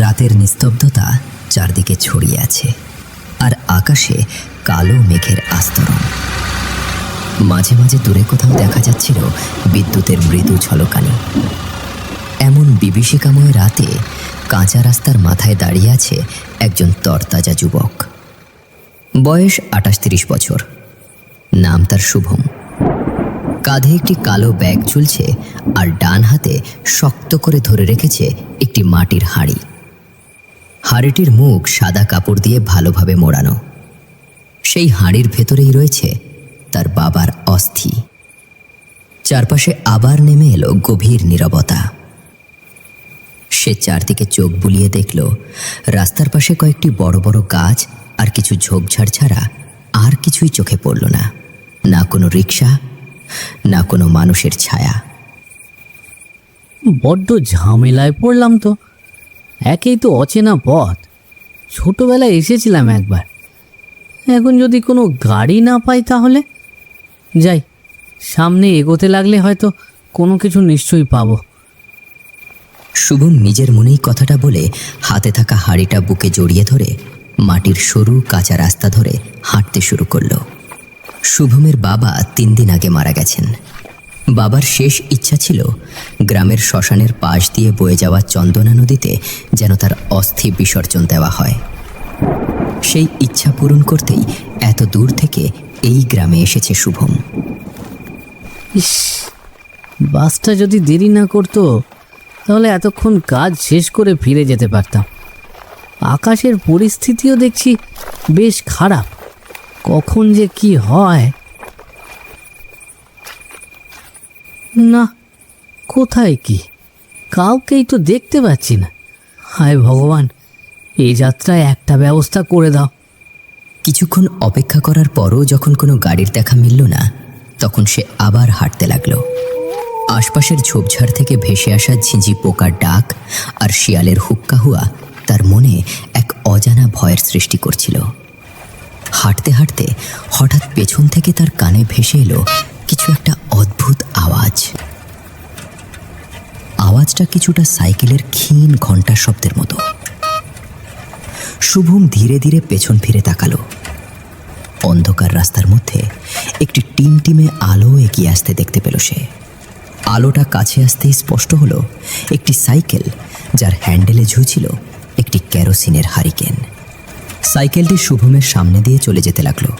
রাতের নিস্তব্ধতা চারদিকে ছড়িয়ে আছে, আর আকাশে কালো মেঘের আস্তরণ। মাঝে মাঝে দূরে কোথাও দেখা যাচ্ছিল বিদ্যুতের মৃদু ঝলকানি। এমন বিভীষিকাময় রাতে কাঁচা রাস্তার মাথায় দাঁড়িয়ে আছে একজন তরতাজা যুবক। বয়স 28-30 বছর। নাম তার শুভম। কাঁধে একটি কালো ব্যাগ ঝুলছে, আর ডান হাতে শক্ত করে ধরে রেখেছে একটি মাটির হাঁড়ি। হাঁড়িটির মুখ সাদা কাপড় দিয়ে ভালোভাবে মোড়ানো। সেই হাঁড়ির ভেতরেই রয়েছে তার বাবার অস্থি। চারপাশে আবার নেমে এলো গভীর নীরবতা। সে চারদিকে চোখ বুলিয়ে দেখল, রাস্তার পাশে কয়েকটি বড় বড় গাছ আর কিছু ঝোপঝাড় ছাড়া আর কিছুই চোখে পড়ল না। না কোনো রিক্সা, না কোনো মানুষের ছায়া। বড্ড ঝামেলায় পড়লাম তো। একেই তো অচেনা পথ, ছোটবেলায় এসেছিলাম একবার। এখন যদি কোনো গাড়ি না পাই তাহলে যাই, সামনে এগোতে লাগলে হয়তো কোনো কিছু নিশ্চয়ই পাবো। শুভম নিজের মনেই কথাটা বলে হাতে থাকা হাঁড়িটা বুকে জড়িয়ে ধরে মাটির সরু কাঁচা রাস্তা ধরে হাঁটতে শুরু করলো। শুভমের বাবা 3 দিন আগে মারা গেছেন। বাবার শেষ ইচ্ছা ছিল গ্রামের শ্মশানের পাশ দিয়ে বয়ে যাওয়া চন্দনা নদীতে যেন তার অস্থি বিসর্জন দেওয়া হয়। সেই ইচ্ছা পূরণ করতেই এত দূর থেকে এই গ্রামে এসেছে শুভম। ইস, বাসটা যদি দেরি না করতো তাহলে এতক্ষণ কাজ শেষ করে ফিরে যেতে পারতাম। আকাশের পরিস্থিতিও দেখছি বেশ খারাপ, কখন যে কি হয়। না, কোথায় কি, কাউকেই তো দেখতে পাচ্ছি না। হায় ভগবান, এই যাত্রায় একটা ব্যবস্থা করে দাও। কিছুক্ষণ অপেক্ষা করার পরও যখন কোনো গাড়ির দেখা মিলল না, তখন সে আবার হাঁটতে লাগলো। আশপাশের ঝোপঝাড় থেকে ভেসে আসা ঝিঁঝি পোকার ডাক আর শিয়ালের হুক্কা হুয়া তার মনে এক অজানা ভয়ের সৃষ্টি করছিল। হাঁটতে হাঁটতে হঠাৎ পেছন থেকে তার কানে ভেসে এলো কিছু একটা অদ্ভুত আওয়াজ। আওয়াজটা কিছুটা সাইকেলের ক্ষীণ ঘণ্টার শব্দের মতো। শুভম ধীরে ধীরে পেছন ফিরে তাকালো। অন্ধকার রাস্তার মধ্যে একটি টিমটিমে আলো এগিয়ে আসতে দেখতে পেল সে। আলোটা কাছে আসতেই স্পষ্ট হলো একটি সাইকেল, যার হ্যান্ডেলে ঝুলছিল একটি কেরোসিনের হারিকেন। সাইকেলটি শুভমের সামনে দিয়ে চলে যেতে লাগলো।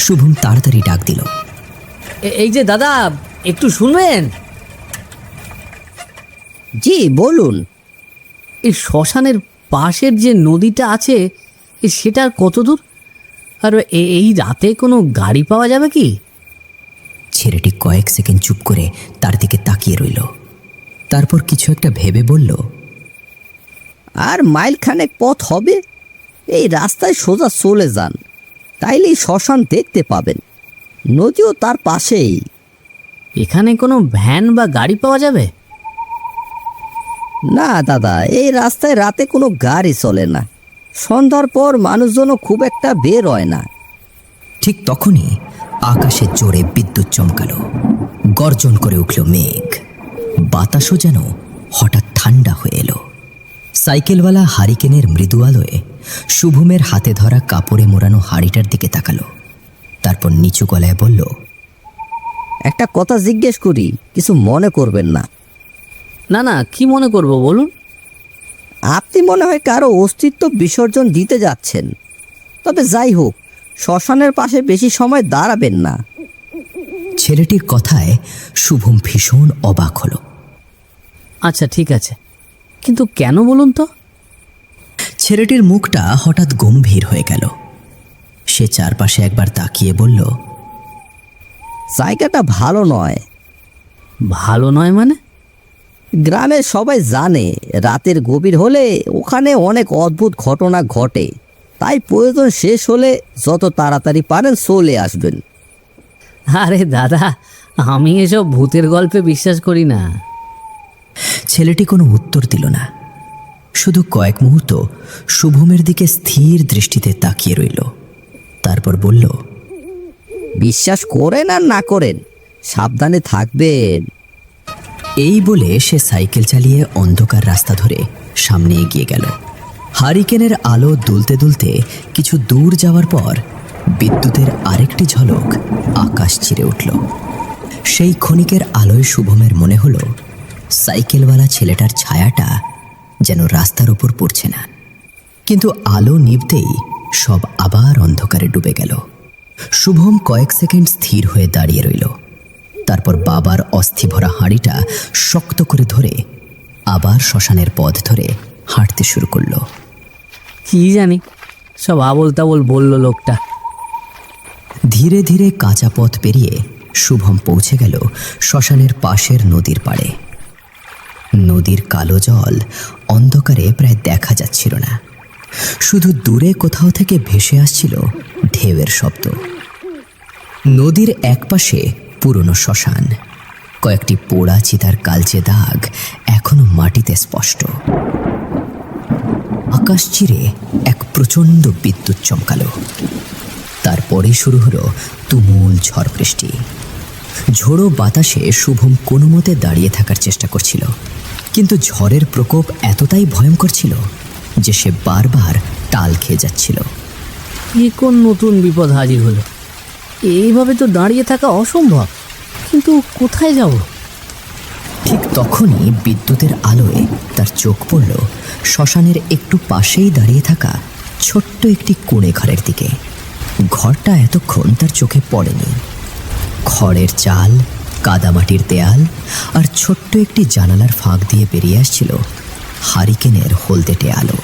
শুভম তাড়াতাড়ি ডাক দিল, এই যে দাদা, একটু শুনবেন? জি বলুন। এই শ্মশানের পাশের যে নদীটা আছে সেটার কত দূর? আর এই রাতে কোনো গাড়ি পাওয়া যাবে কি? ছেলেটি কয়েক সেকেন্ড চুপ করে তার দিকে তাকিয়ে রইল। তারপর কিছু একটা ভেবে বলল, আর মাইলখানেক পথ হবে, এই রাস্তায় সোজা চলে যান, তাইলেই শ্মশান দেখতে পাবেন। নদীও তার পাশেই। এখানে কোনো ভ্যান বা গাড়ি পাওয়া যাবে? না দাদা, এই রাস্তায় রাতে কোনো গাড়ি চলে না। সন্ধ্যার পর মানুষজনও খুব একটা বের হয় না। ঠিক তখনই আকাশে জোরে বিদ্যুৎ চমকালো। গর্জন করে উঠল মেঘ। বাতাসও যেন হঠাৎ ঠান্ডা হয়ে এলো। সাইকেলওয়ালা হারিকেনের মৃদু আলোয় শুভমের হাতে ধরা কাপড়ে মোড়ানো হাঁড়িটার দিকে তাকালো। তারপর নিচু গলায় বলল, একটা কথা জিজ্ঞেস করি, কিছু মনে করবেন না? না না, কি মনে করব বলুন। আপনি মনে হয় কারো অস্তিত্ব বিসর্জন দিতে যাচ্ছেন। তবে যাই হোক, শ্মশানের পাশে বেশি সময় দাঁড়াবেন না। ছেলেটির কথায় শুভম ভীষণ অবাক হলো। আচ্ছা ঠিক আছে, কিন্তু কেন বলুন তো? ছেলেটির মুখটা হঠাৎ গম্ভীর হয়ে গেল। সে চারপাশে একবার তাকিয়ে বলল, জায়গাটা ভালো নয়। ভালো নয় মানে? গ্রামের সবাই জানে রাতের গভীর হলে ওখানে অনেক অদ্ভুত ঘটনা ঘটে। তাই প্রয়োজন শেষ হলে যত তাড়াতাড়ি পারেন চলে আসবেন। আরে দাদা, আমি এসব ভূতের গল্পে বিশ্বাস করি না। ছেলেটি কোনো উত্তর দিল না, শুধু কয়েক মুহূর্ত শুভমের দিকে স্থির দৃষ্টিতে তাকিয়ে রইল। তারপর বলল, বিশ্বাস করেন আর না করেন, সাবধানে থাকবেন। এই বলে সে সাইকেল চালিয়ে অন্ধকার রাস্তা ধরে সামনে এগিয়ে গেল। হারিকেনের আলো দুলতে দুলতে কিছু দূর যাওয়ার পর বিদ্যুতের আরেকটি ঝলক আকাশ চিরে উঠল। সেই ক্ষণিকের আলোয় শুভমের মনে হলো সাইকেলওয়ালা ছেলেটার ছায়াটা যেন রাস্তার ওপর পড়ছে না। কিন্তু আলো নিভতেই সব আবার অন্ধকারে ডুবে গেল। শুভম কয়েক সেকেন্ড স্থির হয়ে দাঁড়িয়ে রইল। তারপর বাবার অস্থি ভরা হাঁড়িটা শক্ত করে ধরে আবার শ্মশানের পথ ধরে হাঁটতে শুরু করলো। কি জানি সব আবোল তাবোল বলল লোকটা। ধীরে ধীরে কাঁচা পথ পেরিয়ে শুভম পৌঁছে গেল শ্মশানের পাশের নদীর পাড়ে। নদীর কালো জল অন্ধকারে প্রায় দেখা যাচ্ছিল না, শুধু দূরে কোথাও থেকে ভেসে আসছিল ঢেউয়ের শব্দ। নদীর একপাশে পুরনো শ্মশান, কয়েকটি পোড়া চিতার কালচে দাগ এখনো মাটিতে স্পষ্ট। আকাশ চিরে এক প্রচণ্ড বিদ্যুৎ চমকালো। তারপরে শুরু হলো তুমুল ঝড় বৃষ্টি। ঝোড়ো বাতাসে শুভম কোনো মতে দাঁড়িয়ে থাকার চেষ্টা করছিল, কিন্তু ঝড়ের প্রকোপ এতটাই ভয়ঙ্কর ছিল যে সে বারবার টাল খেয়ে যাচ্ছিল। এ কোন নতুন বিপদ হাজির হলো? এইভাবে তো দাঁড়িয়ে থাকা অসম্ভব, কিন্তু কোথায় যাব? ঠিক তখনই বিদ্যুতের আলোয় তার চোখ পড়ল শ্মশানের একটু পাশেই দাঁড়িয়ে থাকা ছোট্ট একটি কোণে ঘরের দিকে। ঘরটা এতক্ষণ তার চোখে পড়েনি। খড়ের চাল, কাদামাটির দেয়াল আর ছোট্ট একটি জানালার ফাঁক দিয়ে বেরিয়ে আসছিল হারিকেনের হলদেটে আলো।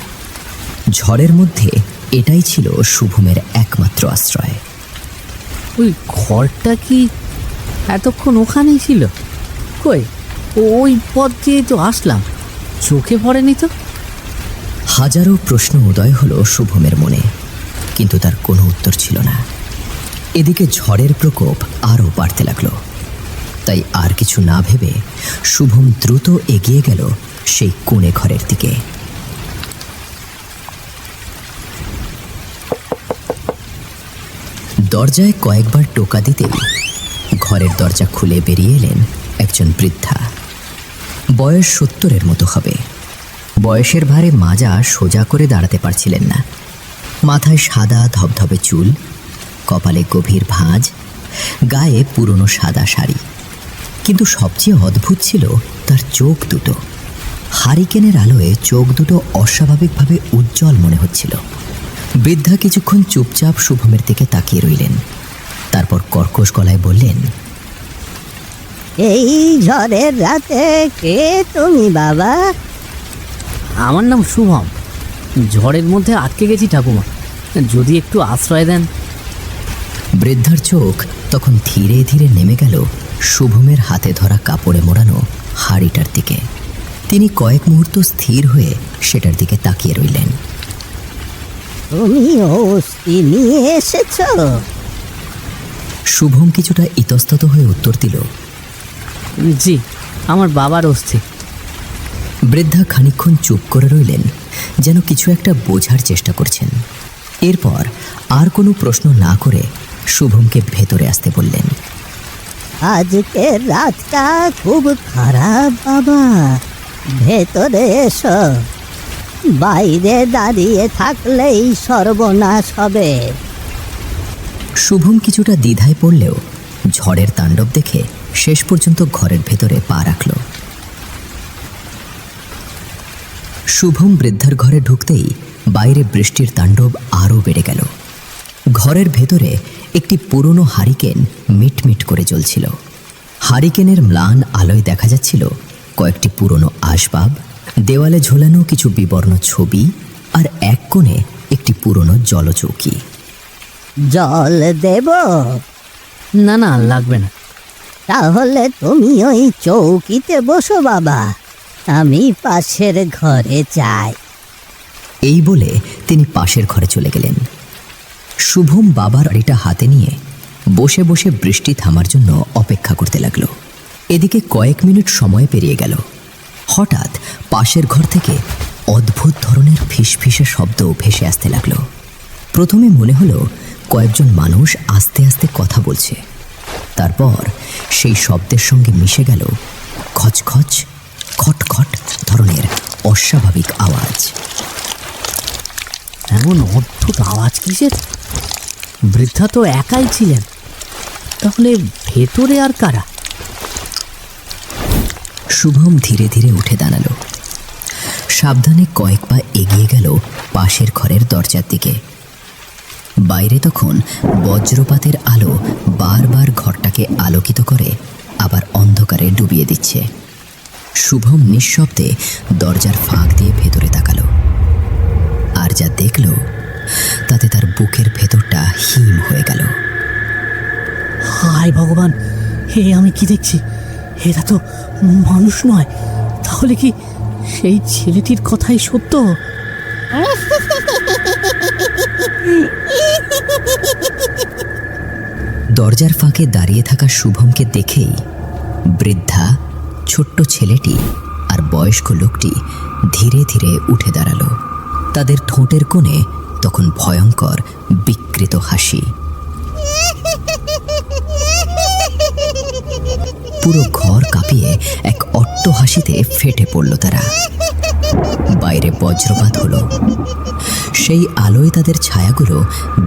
ঝড়ের মধ্যে এটাই ছিল শুভমের একমাত্র আশ্রয়। ওই ঘরটা কি এতক্ষণ ওখানেই ছিল? কই, ওই পথ দিয়ে তো আসলাম, চোখে পড়েনি তো। হাজারো প্রশ্ন উদয় হলো শুভমের মনে, কিন্তু তার কোনো উত্তর ছিল না। এদিকে ঝড়ের প্রকোপ আরও বাড়তে লাগলো। তাই আর কিছু না ভেবে শুভম দ্রুত এগিয়ে গেল সেই কোণে ঘরের দিকে। দরজায় কয়েকবার টোকা দিতেই ঘরের দরজা খুলে বেরিয়ে এলেন একজন বৃদ্ধা। বয়স 70-এর মতো হবে। বয়সের ভারে মাজা সোজা করে দাঁড়াতে পারছিলেন না। মাথায় সাদা ধবধবে চুল, কপালে গভীর ভাঁজ, গায়ে পুরনো সাদা শাড়ি। কিন্তু সবচেয়ে অদ্ভুত ছিল তার চোখ দুটো। হারিকেনের আলোয় চোখ দুটো অস্বাভাবিকভাবে উজ্জ্বল মনে হচ্ছিল। বৃদ্ধা কিছুক্ষণ চুপচাপ শুভমের দিকে তাকিয়ে রইলেন। তারপর কর্কশ গলায় বললেন, এই ঝড়ের রাতে কে তুমি বাবা? আমার নাম শুভম। ঝড়ের মধ্যে আটকে গেছি ঠাকুমা, যদি একটু আশ্রয় দেন। বৃদ্ধার চোখ তখন ধীরে ধীরে নেমে গেল শুভমের হাতে ধরা কাপড়ে মোড়ানো হাড়িটার দিকে। তিনি কয়েক মুহূর্ত স্থির হয়ে সেটার দিকে তাকিয়ে রইলেন। তুমি অস্থি নিয়ে এসেছ? শুভম কিছুটা ইতস্তত হয়ে উত্তর দিল, জি, আমার বাবার অস্থি। বৃদ্ধা খানিকক্ষণ চুপ করে রইলেন, যেন কিছু একটা বোঝার চেষ্টা করছেন। এরপর আর কোনো প্রশ্ন না করে শুভমকে ভেতরে আসতে বললেন। আজকের রাতটা খুব খারাপ বাবা, ভেতরে এসো। বাইরে দাঁড়িয়ে থাকলেই সর্বনাশ হবে। শুভম কিছুটা দ্বিধায় পড়লেও ঝড়ের তাণ্ডব দেখে শেষ পর্যন্ত ঘরের ভেতরে পা রাখল। শুভম বৃদ্ধার ঘরে ঢুকতেই বাইরে বৃষ্টির তাণ্ডব আরও বেড়ে গেল। ঘরের ভেতরে একটি পুরনো হারিকেন মিটমিট করে জ্বলছিল। হারিকেনের ম্লান আলোয় দেখা যাচ্ছিল কয়েকটি পুরনো আসবাব, দেওয়ালে ঝোলানো কিছু বিবর্ণ ছবি, আর এক কোণে একটি পুরনো জলচৌকি। জল দেব? না না, লাগবে না। তাহলে তুমি ওই চৌকিতে বসো বাবা, আমি পাশের ঘরে যাই। এই বলে তিনি পাশের ঘরে চলে গেলেন। শুভম বাবার হাড়িটা হাতে নিয়ে বসে বসে বৃষ্টি থামার জন্য অপেক্ষা করতে লাগলো। এদিকে কয়েক মিনিট সময় পেরিয়ে গেল। হঠাৎ পাশের ঘর থেকে অদ্ভুত ধরনের ফিসফিসে শব্দ ভেসে আসতে লাগলো। প্রথমে মনে হলো কয়েকজন মানুষ আস্তে আস্তে কথা বলছে। তারপর সেই শব্দের সঙ্গে মিশে গেল খচখচ খটখট ধরনের অস্বাভাবিক আওয়াজ। এমন অদ্ভুত আওয়াজ কিসের? বৃদ্ধা তো একাই ছিলেন, তাহলে ভেতরে আর কারা? শুভম ধীরে ধীরে উঠে দাঁড়ালো। সাবধানে কয়েক পা এগিয়ে গেল পাশের ঘরের দরজার দিকে। বাইরে তখন বজ্রপাতের আলো বারবার ঘরটাকে আলোকিত করে আবার অন্ধকারে ডুবিয়ে দিচ্ছে। শুভম নিঃশব্দে দরজার ফাঁক দিয়ে ভেতরে তাকালো, আর যা দেখল তাতে তার বুকের ভেতরটা হিম হয়ে গেল। হায় ভগবান, হে আমি কি দেখছি? এরা তো মানুষ নয়। তাহলে কি সেই ছেলেটির কথাই সত্য? দরজার ফাঁকে দাঁড়িয়ে থাকা শুভমকে দেখেই বৃদ্ধা, ছোট্ট ছেলেটি আর বয়স্ক লোকটি ধীরে ধীরে উঠে দাঁড়ালো। তাদের ঠোঁটের কোণে তখন ভয়ঙ্কর বিকৃত হাসি। পুরো ঘর কাঁপিয়ে এক অট্ট হাসিতে ফেটে পড়ল তারা। বাইরে বজ্রপাত হলো, সেই আলোয় তাদের ছায়াগুলো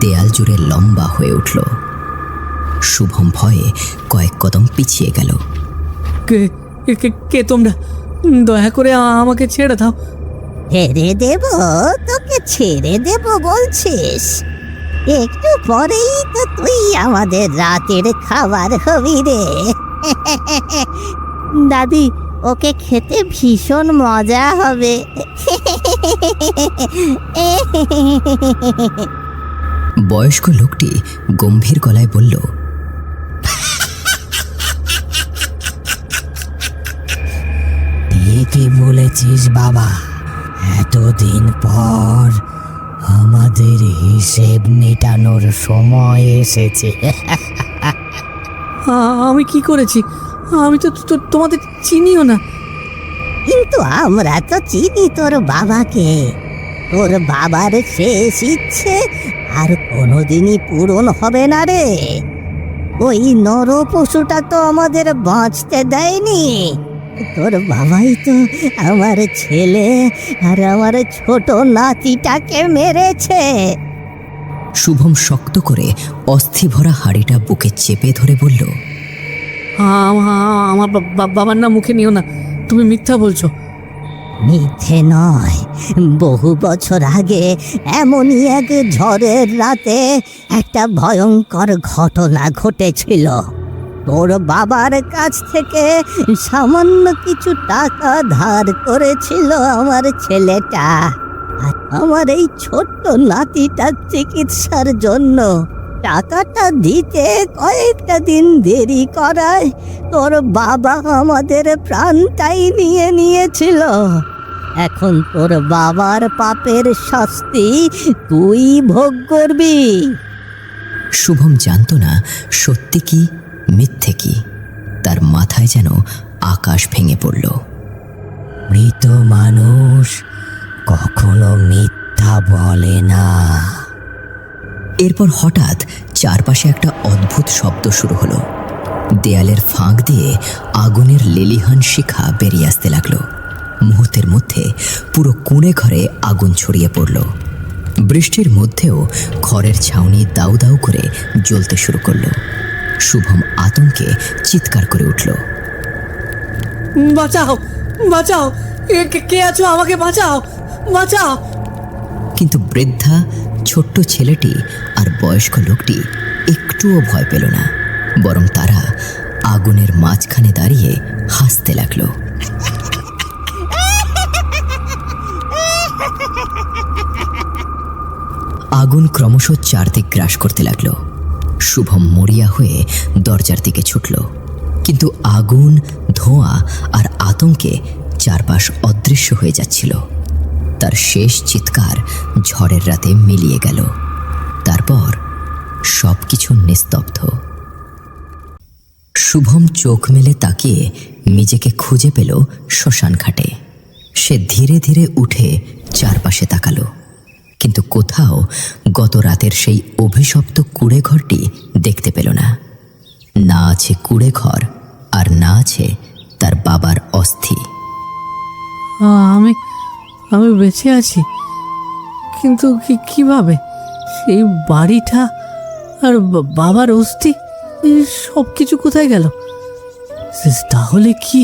দেয়াল জুড়ে লম্বা হয়ে উঠল। শুভম ভয়ে কয়েক কদম পিছিয়ে গেল। কে কে কে তোমরা? দয়া করে আমাকে ছেড়ে দাও। ছেড়ে দেব? তোকে ছেড়ে দেব বলছিস? একটু পরেই তো তুই আমাদের রাতের খাবার হবি রে। দাদি, ওকে খেতে ভীষণ মজা হবে। বয়স্ক লোকটি গম্ভীর গলায় বলল, ঠিকই বলেছিস বাবা, এতদিন পর আমাদের হিসেব মেটানোর সময় এসেছে। আমি কি করেছি? আমি তো তোমাদের চিনিও না। কিন্তু আমরা তো চিনি তোর বাবাকে। তোর বাবার শেষ ইচ্ছে আর কোনোদিনই পূরণ হবে না রে। ওই নর পশুটা তো আমাদের বাঁচতে দেয়নি। তোর বাবাই তো আমার ছেলে আর আমার ছোট নাতিটাকে মেরেছে। শুভম শক্ত করে অস্থি ভরা হাড়িটা বুকে চেপে ধরে বলল, আমার বাবার নাম মুখে নিও না, তুমি মিথ্যা বলছো। মিথ্যে নয়, বহু বছর আগে এমনই এক ঝড়ের রাতে একটা ভয়ঙ্কর ঘটনা ঘটেছিল। তোর বাবার কাছ থেকে সামান্য কিছু টাকা ধার করেছিল আমার ছেলেটা, আর আমার এই ছোট্ট নাতিটার চিকিৎসার জন্য টাকাটা দিতে কয়েকটা দিন দেরি করায় তোর বাবা আমাদের প্রাণটাই নিয়ে নিয়েছিল। এখন তোর বাবার পাপের শাস্তি তুই ভোগ করবি। শুভম জানত না সত্যি কি মিথ্যে কি। তার মাথায় যেন আকাশ ভেঙে পড়ল। মৃত মানুষ কখনো মিথ্যা বলে না। এরপর হঠাৎ চারপাশে একটা অদ্ভুত শব্দ শুরু হলো। দেয়ালের ফাঁক দিয়ে আগুনের লেলিহান শিখা বেরিয়ে আসতে লাগলো। মুহূর্তের মধ্যে পুরো কুঁড়ে ঘরে আগুন ছড়িয়ে পড়ল। বৃষ্টির মধ্যেও ঘরের ছাউনি দাউ দাউ করে জ্বলতে শুরু করলো। শুভম আতঙ্কে চিৎকার করে উঠল, বাঁচাও, বাঁচাও, কে আছো? আমাকে বাঁচাও, বাঁচাও। কিন্তু বৃদ্ধা, ছোট্ট ছেলেটি আর বয়স্ক লোকটি একটুও ভয় পেল না, বরং তারা আগুনের মাঝখানে দাঁড়িয়ে হাসতে লাগলো। আগুন ক্রমশ চারদিক গ্রাস করতে লাগলো। শুভম মরিয়া হয়ে দরজার দিকে ছুটল, কিন্তু আগুন, ধোঁয়া আর আতঙ্কে চারপাশ অদৃশ্য হয়ে যাচ্ছিল। তার শেষ চিৎকার ঝড়ের রাতে মিলিয়ে গেল। তারপর সবকিছু নিস্তব্ধ। শুভম চোখ মেলে তাকিয়ে নিজেকে খুঁজে পেল শ্মশান ঘাটে। সে ধীরে ধীরে উঠে চারপাশে তাকালো, কিন্তু কোথাও গত রাতের সেই অভিশপ্ত কুঁড়ে ঘরটি দেখতে পেল না। না আছে কুঁড়ে ঘর, আর না আছে তার বাবার অস্থি। আমি বেঁচে আছি, কিন্তু কিভাবে? সেই বাড়িটা আর বাবার অস্থি, সব কিছু কোথায় গেল? তাহলে কি?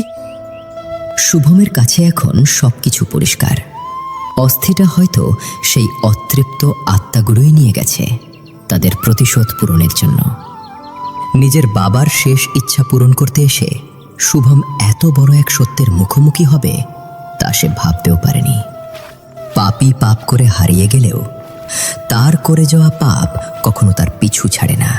শুভমের কাছে এখন সবকিছু পরিষ্কার। অস্থিটা হয়তো সেই অতৃপ্ত আত্মাগুলোই নিয়ে গেছে তাদের প্রতিশোধ পূরণের জন্য। নিজের বাবার শেষ ইচ্ছা পূরণ করতে এসে শুভম এত বড় এক সত্যের মুখোমুখি হবে তা সে ভাবতেও পারেনি। পাপী পাপ করে হারিয়ে গেলেও তার করে যাওয়া পাপ কখনো তার পিছু ছাড়ে না।